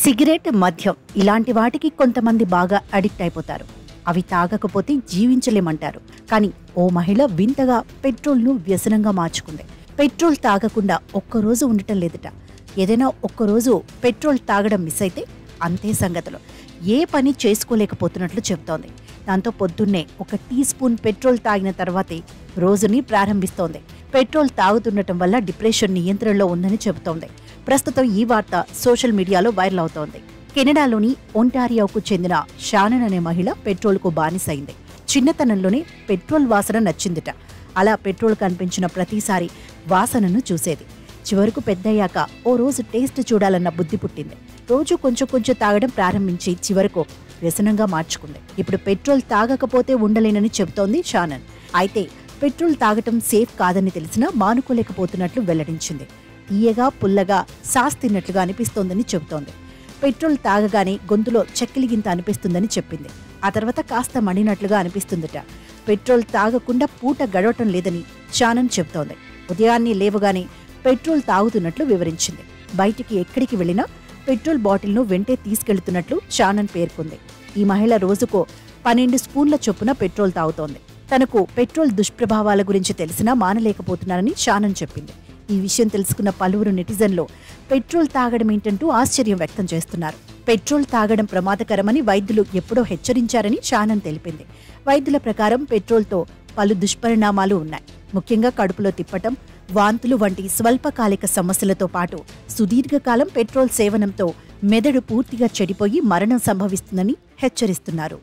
Cigarette, మద్యం ఇలాంటి వాటికి కొంతమంది బాగా అడిక్ట్ అయిపోతారు. అవి తాగకపోతే జీవించలేమంటారు. కానీ ఓ మహిళ వింతగా పెట్రోల్ను వ్యసనంగా మార్చుకుంది. పెట్రోల్ తాగకుండా ఒక్కరోజు ఉండటం లేదట. ఏదైనా ఒక్కరోజు పెట్రోల్ తాగడం మిస్ అయితే అంతే సంగతులు. ఏ పని చేసుకోలేకపోతున్నట్లు చెబుతోంది. దాంతో పొద్దున్నే ఒక టీ స్పూన్ పెట్రోల్ తాగిన తర్వాతే రోజుని ప్రారంభిస్తోంది. పెట్రోల్ తాగుతుండటం వల్ల డిప్రెషన్ నియంత్రణలో ఉందని చెబుతోంది. ప్రస్తుతం ఈ వార్త సోషల్ మీడియాలో వైరల్ అవుతోంది. కెనడాలోని ఒంటారియోకు చెందిన షానన్ అనే మహిళ పెట్రోల్కు బానిసైంది. చిన్నతనంలోనే పెట్రోల్ వాసన నచ్చిందిట. అలా పెట్రోల్ కనిపించిన ప్రతిసారి వాసనను చూసేది. చివరకు పెద్దయ్యాక ఓ రోజు టేస్ట్ చూడాలన్న బుద్ధి పుట్టింది. రోజు కొంచెం కొంచెం తాగడం ప్రారంభించి చివరకు వ్యసనంగా మార్చుకుంది. ఇప్పుడు పెట్రోల్ తాగకపోతే ఉండలేనని చెబుతోంది షానన్. అయితే పెట్రోల్ తాగటం సేఫ్ కాదని తెలిసినా మానుకోలేకపోతున్నట్లు వెల్లడించింది. తీయగా, పుల్లగా, సాస్ తిన్నట్లుగా అనిపిస్తోందని చెబుతోంది. పెట్రోల్ తాగగానే గొంతులో చెక్కిలిగింత అనిపిస్తుందని చెప్పింది. ఆ తర్వాత కాస్త మండినట్లుగా అనిపిస్తుందట. పెట్రోల్ తాగకుండా పూట గడవటం లేదని షానన్ చెబుతోంది. ఉదయాన్నే లేవగానే పెట్రోల్ తాగుతున్నట్లు వివరించింది. బయటికి ఎక్కడికి వెళ్లినా పెట్రోల్ బాటిల్ను వెంటే తీసుకెళ్తున్నట్లు షానన్ పేర్కొంది. ఈ మహిళ రోజుకో 12 స్పూన్ల చొప్పున పెట్రోల్ తాగుతోంది. తనకు పెట్రోల్ దుష్ప్రభావాల గురించి తెలిసినా మానలేకపోతున్నారని షానన్ చెప్పింది. ఈ విషయం తెలుసుకున్న పలువురు నెటిజన్లు పెట్రోల్ తాగడమేంటంటూ ఆశ్చర్యం వ్యక్తం చేస్తున్నారు. పెట్రోల్ తాగడం ప్రమాదకరమని వైద్యులు ఎప్పుడో హెచ్చరించారని షానన్ తెలిపింది. వైద్యుల ప్రకారం పెట్రోల్తో పలు దుష్పరిణామాలు ఉన్నాయి. ముఖ్యంగా కడుపులో తిప్పటం, వాంతులు వంటి స్వల్పకాలిక సమస్యలతో పాటు సుదీర్ఘకాలం పెట్రోల్ సేవనంతో మెదడు పూర్తిగా చెడిపోయి మరణం సంభవిస్తుందని హెచ్చరిస్తున్నారు.